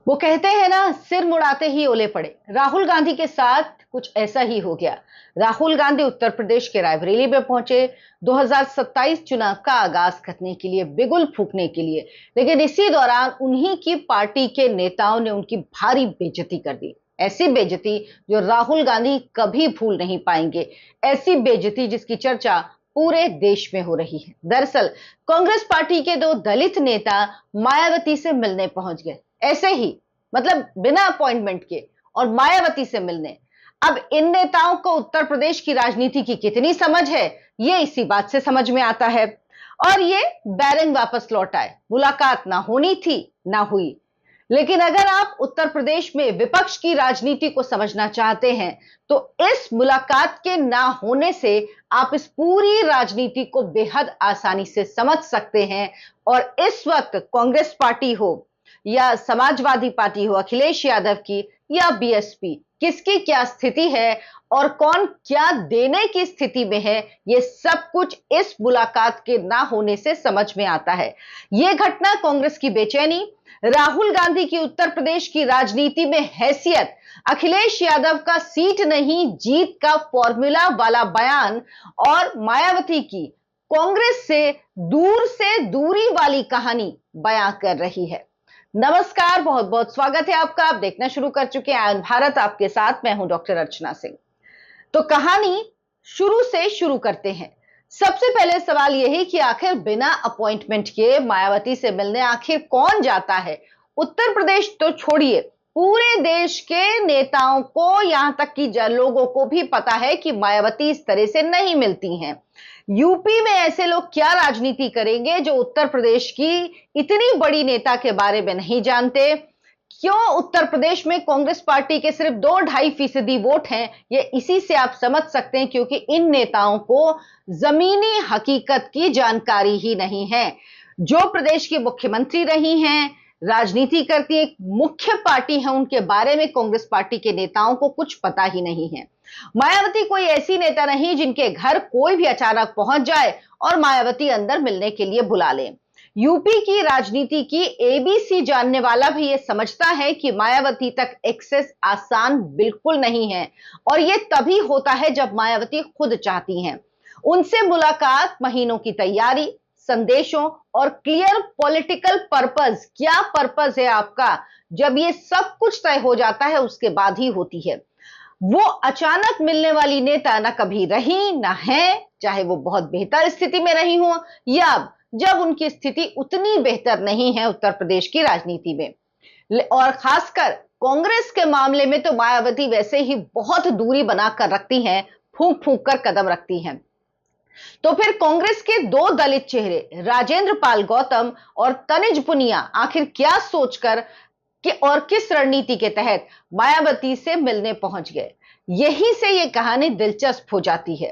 वो कहते हैं ना, सिर मुड़ाते ही ओले पड़े। राहुल गांधी के साथ कुछ ऐसा ही हो गया। राहुल गांधी उत्तर प्रदेश के रायबरेली में पहुंचे 2027 चुनाव का आगाज करने के लिए, बिगुल फूंकने के लिए। लेकिन इसी दौरान उन्हीं की पार्टी के नेताओं ने उनकी भारी बेइज्जती कर दी। ऐसी बेइज्जती जो राहुल गांधी कभी भूल नहीं पाएंगे। ऐसी बेइज्जती जिसकी चर्चा पूरे देश में हो रही है। दरअसल कांग्रेस पार्टी के दो दलित नेता मायावती से मिलने पहुंच गए, ऐसे ही, मतलब बिना अपॉइंटमेंट के, और मायावती से मिलने। अब इन नेताओं को उत्तर प्रदेश की राजनीति की कितनी समझ है, ये इसी बात से समझ में आता है। और ये बैरंग वापस लौट आए। मुलाकात ना होनी थी, ना हुई। लेकिन अगर आप उत्तर प्रदेश में विपक्ष की राजनीति को समझना चाहते हैं तो इस मुलाकात के ना होने से आप इस पूरी राजनीति को बेहद आसानी से समझ सकते हैं। और इस वक्त कांग्रेस पार्टी हो या समाजवादी पार्टी हो अखिलेश यादव की, या बीएसपी, किसकी क्या स्थिति है और कौन क्या देने की स्थिति में है, ये सब कुछ इस मुलाकात के ना होने से समझ में आता है। ये घटना, कांग्रेस की बेचैनी, राहुल गांधी की उत्तर प्रदेश की राजनीति में हैसियत, अखिलेश यादव का सीट नहीं जीत का फॉर्मूला वाला बयान, और मायावती की कांग्रेस से दूरी वाली कहानी बयां कर रही है। नमस्कार, बहुत बहुत स्वागत है आपका। आप देखना शुरू कर चुके हैं आयन भारत, आपके साथ मैं हूं डॉक्टर अर्चना सिंह। तो कहानी शुरू से शुरू करते हैं। सबसे पहले सवाल यही कि आखिर बिना अपॉइंटमेंट के मायावती से मिलने आखिर कौन जाता है। उत्तर प्रदेश तो छोड़िए, पूरे देश के नेताओं को, यहां तक कि लोगों को भी पता है कि मायावती इस तरह से नहीं मिलती हैं। यूपी में ऐसे लोग क्या राजनीति करेंगे जो उत्तर प्रदेश की इतनी बड़ी नेता के बारे में नहीं जानते। क्यों उत्तर प्रदेश में कांग्रेस पार्टी के सिर्फ 2-2.5% वोट हैं, ये इसी से आप समझ सकते हैं, क्योंकि इन नेताओं को जमीनी हकीकत की जानकारी ही नहीं है। जो प्रदेश की मुख्यमंत्री रही हैं, राजनीति करती एक मुख्य पार्टी है, उनके बारे में कांग्रेस पार्टी के नेताओं को कुछ पता ही नहीं है। मायावती कोई ऐसी नेता नहीं जिनके घर कोई भी अचानक पहुंच जाए और मायावती अंदर मिलने के लिए बुला ले। यूपी की राजनीति की एबीसी जानने वाला भी ये समझता है कि मायावती तक एक्सेस आसान बिल्कुल नहीं है, और ये तभी होता है जब मायावती खुद चाहती हैं। उनसे मुलाकात, महीनों की तैयारी, संदेशों और क्लियर पॉलिटिकल पर्पस, क्या पर्पस है आपका, जब ये सब कुछ तय हो जाता है उसके बाद ही होती है। वो अचानक मिलने वाली नेता ना कभी रही ना है, चाहे वो बहुत बेहतर स्थिति में रही हो या जब उनकी स्थिति उतनी बेहतर नहीं है उत्तर प्रदेश की राजनीति में। और खासकर कांग्रेस के मामले में तो मायावती वैसे ही बहुत दूरी बनाकर रखती हैं, फूंक फूंक कर कदम रखती हैं। तो फिर कांग्रेस के दो दलित चेहरे, राजेंद्र पाल गौतम और तनिज पुनिया, आखिर क्या सोचकर कि और किस रणनीति के तहत मायावती से मिलने पहुंच गए, यहीं से यह कहानी दिलचस्प हो जाती है।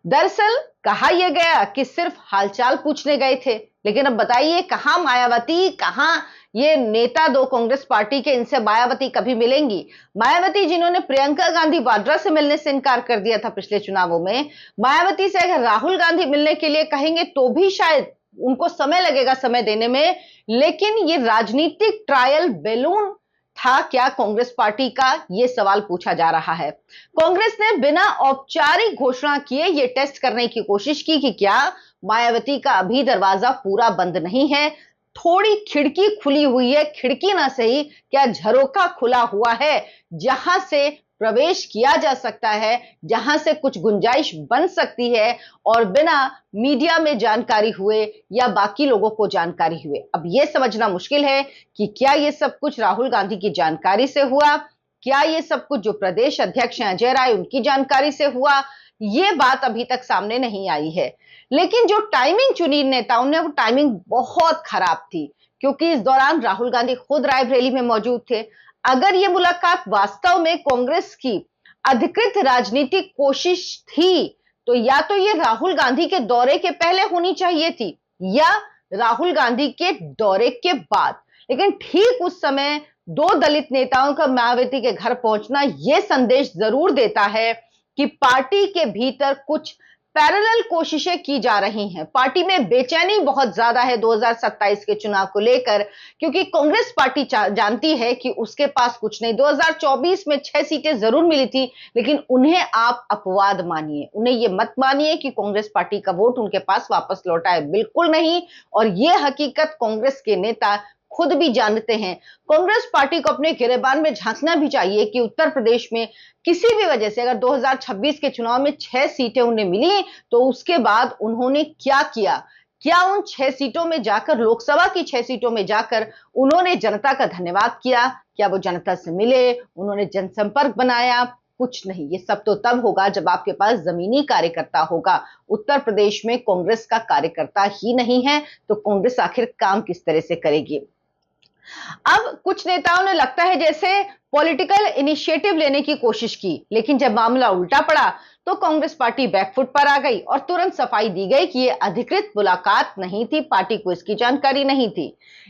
दरअसल कहा यह गया कि सिर्फ हालचाल पूछने गए थे, लेकिन अब बताइए कहां मायावती, कहां ये नेता दो कांग्रेस पार्टी के, इनसे मायावती कभी मिलेंगी। मायावती जिन्होंने प्रियंका गांधी वाड्रा से मिलने से इनकार कर दिया था पिछले चुनावों में, मायावती से अगर राहुल गांधी मिलने के लिए कहेंगे तो भी शायद उनको समय लगेगा समय देने में। लेकिन ये राजनीतिक ट्रायल बैलून था क्या कांग्रेस पार्टी का, यह सवाल पूछा जा रहा है। कांग्रेस ने बिना औपचारिक घोषणा किए ये टेस्ट करने की कोशिश की कि क्या मायावती का अभी दरवाजा पूरा बंद नहीं है, थोड़ी खिड़की खुली हुई है, खिड़की ना सही, क्या झरोखा खुला हुआ है जहां से प्रवेश किया जा सकता है, जहां से कुछ गुंजाइश बन सकती है और बिना मीडिया में जानकारी हुए या बाकी लोगों को जानकारी हुए। अब यह समझना मुश्किल है कि क्या यह सब कुछ राहुल गांधी की जानकारी से हुआ, क्या यह सब कुछ जो प्रदेश अध्यक्ष हैं अजय राय उनकी जानकारी से हुआ, यह बात अभी तक सामने नहीं आई है। लेकिन जो टाइमिंग चुनी नेताओं ने, वो टाइमिंग बहुत खराब थी, क्योंकि इस दौरान राहुल गांधी खुद रायबरेली में मौजूद थे। अगर यह मुलाकात वास्तव में कांग्रेस की अधिकृत राजनीतिक कोशिश थी, तो या तो यह राहुल गांधी के दौरे के पहले होनी चाहिए थी या राहुल गांधी के दौरे के बाद। लेकिन ठीक उस समय दो दलित नेताओं का मायावती के घर पहुंचना यह संदेश जरूर देता है कि पार्टी के भीतर कुछ पैरेलल कोशिशें की जा रही हैं। पार्टी में बेचैनी बहुत ज्यादा है 2027 के चुनाव को लेकर, क्योंकि कांग्रेस पार्टी जानती है कि उसके पास कुछ नहीं। 2024 में 6 सीटें जरूर मिली थी, लेकिन उन्हें आप अपवाद मानिए, उन्हें यह मत मानिए कि कांग्रेस पार्टी का वोट उनके पास वापस लौटा है, बिल्कुल नहीं। और यह हकीकत कांग्रेस के नेता खुद भी जानते हैं। कांग्रेस पार्टी को अपने गिरेबान में झांकना भी चाहिए कि उत्तर प्रदेश में किसी भी वजह से अगर 2026 के चुनाव में 6 सीटें उन्हें मिली, तो उसके बाद उन्होंने क्या किया। क्या उन 6 सीटों में जाकर, लोकसभा की 6 सीटों में जाकर उन्होंने जनता का धन्यवाद किया? क्या वो जनता से मिले, उन्होंने जनसंपर्क बनाया? कुछ नहीं। ये सब तो तब होगा जब आपके पास जमीनी कार्यकर्ता होगा। उत्तर प्रदेश में कांग्रेस का कार्यकर्ता ही नहीं है, तो कांग्रेस आखिर काम किस तरह से करेगी? अब कुछ नेताओं ने लगता है जैसे पॉलिटिकल इनिशिएटिव लेने की कोशिश की, लेकिन जब मामला उल्टा पड़ा तो कांग्रेस पार्टी बैकफुट पर आ गई और तुरंत सफाई दी गई कि यह अधिकृत मुलाकात नहीं थी, पार्टी को इसकी जानकारी नहीं थी।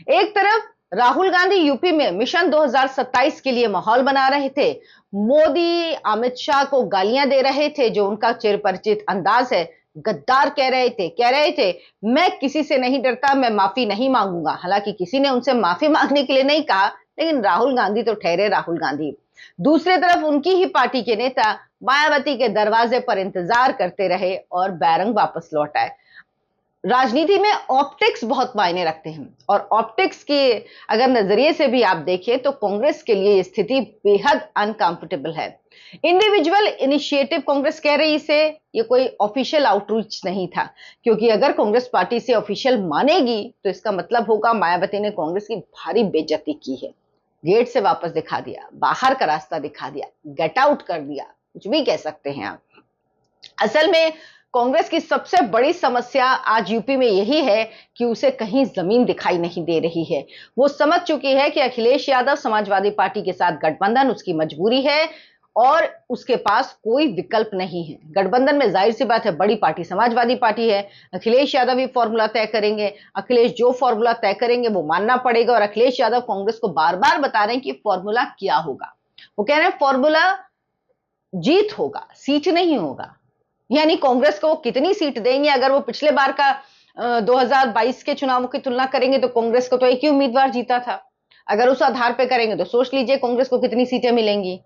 एक तरफ राहुल गांधी यूपी में मिशन 2027 के लिए माहौल बना रहे थे। मोदी अमित शाह को गालियां दे रहे थे, जो उनका चिरपरिचित अंदाज है। गद्दार कह रहे थे मैं किसी से नहीं डरता, मैं माफी नहीं मांगूंगा। हालांकि किसी ने उनसे माफी मांगने के लिए नहीं कहा, लेकिन राहुल गांधी तो ठहरे राहुल गांधी। दूसरी तरफ उनकी ही पार्टी के नेता मायावती के दरवाजे पर इंतजार करते रहे और बैरंग वापस लौट आए। राजनीति में ऑप्टिक्स बहुत मायने रखते हैं, और ऑप्टिक्स के अगर नजरिए से भी आप देखें तो कांग्रेस के लिए ये स्थिति बेहद अनकंफर्टेबल है। इंडिविजुअल इनिशिएटिव कांग्रेस कह रही इसे, ये कोई ऑफिशियल आउटरीच नहीं था, क्योंकि अगर कांग्रेस पार्टी से ऑफिशियल मानेगी तो इसका मतलब होगा मायावती ने कांग्रेस की भारी बेइज्जती की है। गेट से वापस दिखा दिया, बाहर का रास्ता दिखा दिया, गेट आउट कर दिया, कुछ भी कह सकते हैं आप। असल में कांग्रेस की सबसे बड़ी समस्या आज यूपी में यही है कि उसे कहीं जमीन दिखाई नहीं दे रही है। वो समझ चुकी है कि अखिलेश यादव समाजवादी पार्टी के साथ गठबंधन उसकी मजबूरी है और उसके पास कोई विकल्प नहीं है। गठबंधन में जाहिर सी बात है बड़ी पार्टी समाजवादी पार्टी है। अखिलेश यादव ही फॉर्मूला तय करेंगे। अखिलेश जो फॉर्मूला तय करेंगे वो मानना पड़ेगा, और अखिलेश यादव कांग्रेस को बार बार बता रहे हैं कि फॉर्मूला क्या होगा। वो कह रहे हैं फॉर्मूला जीत होगा, सीट नहीं होगा। यानी कांग्रेस को वो कितनी सीट देंगे? अगर वो पिछले बार का 2022 के चुनावों की तुलना करेंगे तो कांग्रेस को तो एक ही उम्मीदवार जीता था। अगर उस आधार पे करेंगे तो सोच लीजिए कांग्रेस को कितनी सीटें मिलेंगी।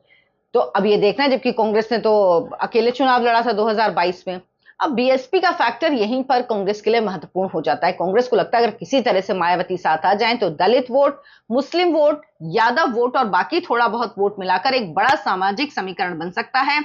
तो अब ये देखना है, जबकि कांग्रेस ने तो अकेले चुनाव लड़ा था 2022 में। अब बीएसपी का फैक्टर यहीं पर कांग्रेस के लिए महत्वपूर्ण हो जाता है। कांग्रेस को लगता है अगर किसी तरह से मायावती साथ आ जाएं तो दलित वोट, मुस्लिम वोट, यादव वोट और बाकी थोड़ा बहुत वोट मिलाकर एक बड़ा सामाजिक समीकरण बन सकता है।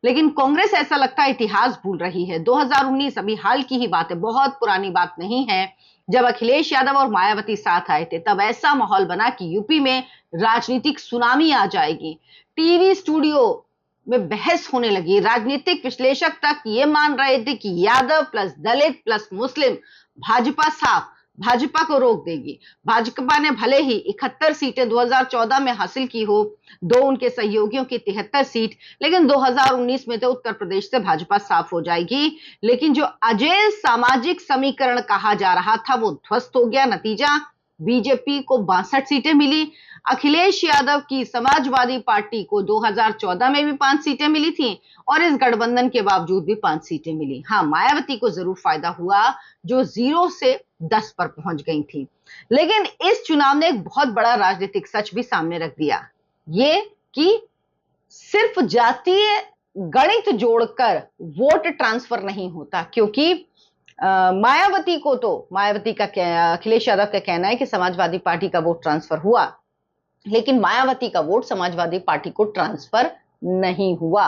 लेकिन कांग्रेस ऐसा लगता है इतिहास भूल रही है। 2019 अभी हाल की ही बात है, बहुत पुरानी बात नहीं है। जब अखिलेश यादव और मायावती साथ आए थे तब ऐसा माहौल बना कि यूपी में राजनीतिक सुनामी आ जाएगी। टीवी स्टूडियो में बहस होने लगी। राजनीतिक विश्लेषक तक ये मान रहे थे कि यादव प्लस दलित प्लस मुस्लिम भाजपा साफ, भाजपा को रोक देगी। भाजपा ने भले ही 71 सीटें 2014 में हासिल की हो, दो उनके सहयोगियों की 73 सीट, लेकिन 2019 में तो उत्तर प्रदेश से भाजपा साफ हो जाएगी। लेकिन जो अजय सामाजिक समीकरण कहा जा रहा था वो ध्वस्त हो गया। नतीजा बीजेपी को 62 सीटें मिली। अखिलेश यादव की समाजवादी पार्टी को 2014 में भी 5 सीटें मिली थी और इस गठबंधन के बावजूद भी 5 सीटें मिली। हाँ, मायावती को जरूर फायदा हुआ जो 0 से 10 पर पहुंच गई थी। लेकिन इस चुनाव ने एक बहुत बड़ा राजनीतिक सच भी सामने रख दिया, ये कि सिर्फ जातीय गणित जोड़कर वोट ट्रांसफर नहीं होता। क्योंकि मायावती को तो अखिलेश यादव का कहना है कि समाजवादी पार्टी का वोट ट्रांसफर हुआ, लेकिन मायावती का वोट समाजवादी पार्टी को ट्रांसफर नहीं हुआ।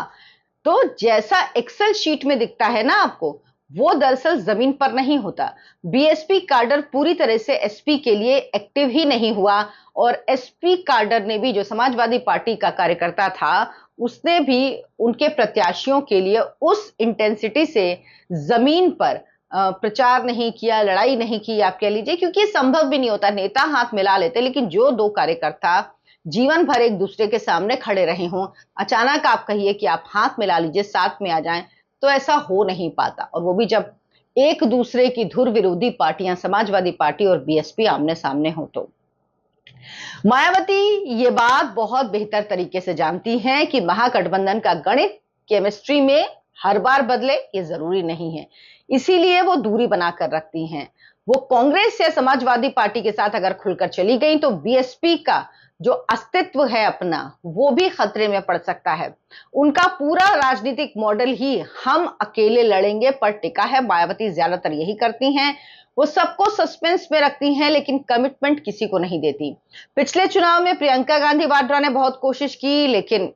तो जैसा एक्सेल शीट में दिखता है ना आपको, वो दरअसल जमीन पर नहीं होता। बीएसपी कार्डर पूरी तरह से एसपी के लिए एक्टिव ही नहीं हुआ, और एसपी कार्डर ने भी, जो समाजवादी पार्टी का कार्यकर्ता था, उसने भी उनके प्रत्याशियों के लिए उस इंटेंसिटी से जमीन पर प्रचार नहीं किया, लड़ाई नहीं की आप कह लीजिए, क्योंकि संभव भी नहीं होता। नेता हाथ मिला लेते, लेकिन जो दो कार्यकर्ता जीवन भर एक दूसरे के सामने खड़े रहे हों, अचानक आप कहिए कि आप हाथ मिला लीजिए, साथ में आ जाएं, तो ऐसा हो नहीं पाता। और वो भी जब एक दूसरे की धुर विरोधी पार्टियां समाजवादी पार्टी और बीएसपी आमने सामने हो। तो मायावती ये बात बहुत बेहतर तरीके से जानती हैं कि महागठबंधन का गणित केमिस्ट्री में हर बार बदले ये जरूरी नहीं है, इसीलिए वो दूरी बनाकर रखती हैं। वो कांग्रेस या समाजवादी पार्टी के साथ अगर खुलकर चली गई तो बीएसपी का जो अस्तित्व है अपना, वो भी खतरे में पड़ सकता है। उनका पूरा राजनीतिक मॉडल ही हम अकेले लड़ेंगे पर टिका है। मायावती ज्यादातर यही करती हैं, वो सबको सस्पेंस में रखती हैं लेकिन कमिटमेंट किसी को नहीं देती। पिछले चुनाव में प्रियंका गांधी वाड्रा ने बहुत कोशिश की लेकिन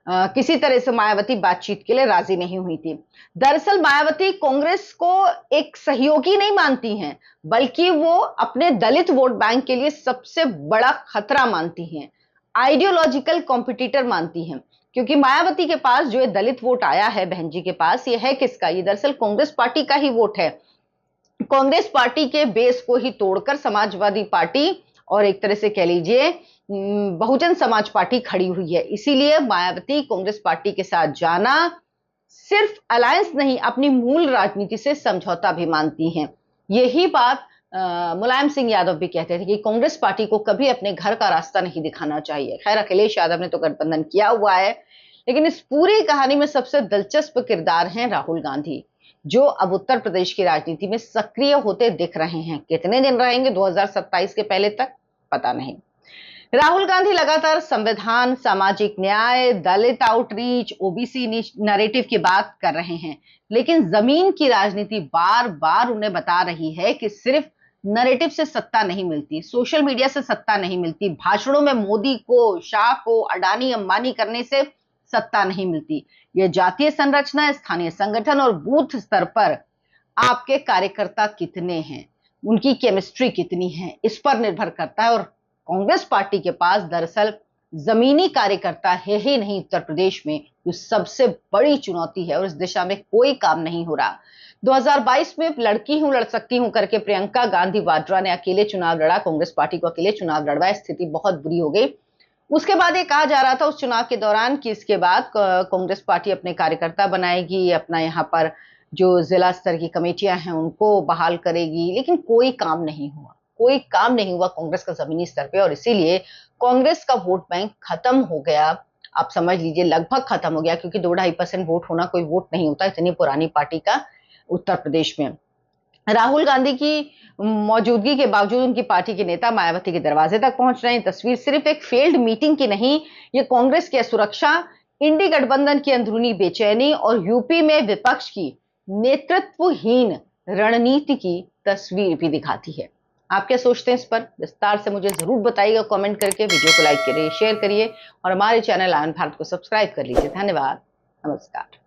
किसी तरह से मायावती बातचीत के लिए राजी नहीं हुई थी। दरअसल मायावती कांग्रेस को एक सहयोगी नहीं मानती हैं, बल्कि वो अपने दलित वोट बैंक के लिए सबसे बड़ा खतरा मानती हैं, आइडियोलॉजिकल कॉम्पिटिटर मानती हैं। क्योंकि मायावती के पास जो ये दलित वोट आया है बहन जी के पास, ये है किसका? ये दरअसल कांग्रेस पार्टी का ही वोट है। कांग्रेस पार्टी के बेस को ही तोड़कर समाजवादी पार्टी और एक तरह से कह लीजिए बहुजन समाज पार्टी खड़ी हुई है। इसीलिए मायावती कांग्रेस पार्टी के साथ जाना सिर्फ अलायंस नहीं, अपनी मूल राजनीति से समझौता भी मानती हैं। यही बात मुलायम सिंह यादव भी कहते थे कि कांग्रेस पार्टी को कभी अपने घर का रास्ता नहीं दिखाना चाहिए। खैर अखिलेश यादव ने तो गठबंधन किया हुआ है, लेकिन इस पूरी कहानी में सबसे दिलचस्प किरदार हैं राहुल गांधी, जो अब उत्तर प्रदेश की राजनीति में सक्रिय होते दिख रहे हैं। कितने दिन रहेंगे 2027 के पहले तक पता नहीं। राहुल गांधी लगातार संविधान, सामाजिक न्याय, दलित आउटरीच, ओबीसी नैरेटिव की बात कर रहे हैं, लेकिन जमीन की राजनीति बार बार उन्हें बता रही है कि सिर्फ नैरेटिव से सत्ता नहीं मिलती, सोशल मीडिया से सत्ता नहीं मिलती, भाषणों में मोदी को, शाह को, अडानी अंबानी करने से सत्ता नहीं मिलती। यह जातीय संरचना, स्थानीय संगठन और बूथ स्तर पर आपके कार्यकर्ता कितने हैं, उनकी केमिस्ट्री कितनी है, इस पर निर्भर करता है। और कांग्रेस पार्टी के पास दरअसल जमीनी कार्यकर्ता है ही नहीं उत्तर प्रदेश में, जो सबसे बड़ी चुनौती है और इस दिशा में कोई काम नहीं हो रहा। 2022 में लड़की हूं लड़ सकती हूं करके प्रियंका गांधी वाड्रा ने अकेले चुनाव लड़ा, कांग्रेस पार्टी को अकेले चुनाव लड़वाया, स्थिति बहुत बुरी हो गई। उसके बाद ये कहा जा रहा था उस चुनाव के दौरान कि इसके बाद कांग्रेस पार्टी अपने कार्यकर्ता बनाएगी, अपना यहाँ पर जो जिला स्तर की कमेटियां हैं उनको बहाल करेगी, लेकिन कोई काम नहीं हुआ, कोई काम नहीं हुआ कांग्रेस का जमीनी स्तर पे। और इसीलिए कांग्रेस का वोट बैंक खत्म हो गया, आप समझ लीजिए लगभग खत्म हो गया, क्योंकि 2-2.5% वोट होना कोई वोट नहीं होता इतनी पुरानी पार्टी का उत्तर प्रदेश में। राहुल गांधी की मौजूदगी के बावजूद उनकी पार्टी के नेता मायावती के दरवाजे तक पहुंच रहे हैं। तस्वीर सिर्फ एक फेल्ड मीटिंग की नहीं, ये कांग्रेस की असुरक्षा, इंडी गठबंधन की अंदरूनी बेचैनी और यूपी में विपक्ष की नेतृत्वहीन रणनीति की तस्वीर भी दिखाती है। आप क्या सोचते हैं इस पर? विस्तार से मुझे जरूर बताइएगा कमेंट करके। वीडियो को लाइक करिए, शेयर करिए और हमारे चैनल आनंद भारत को सब्सक्राइब कर लीजिए। धन्यवाद, नमस्कार।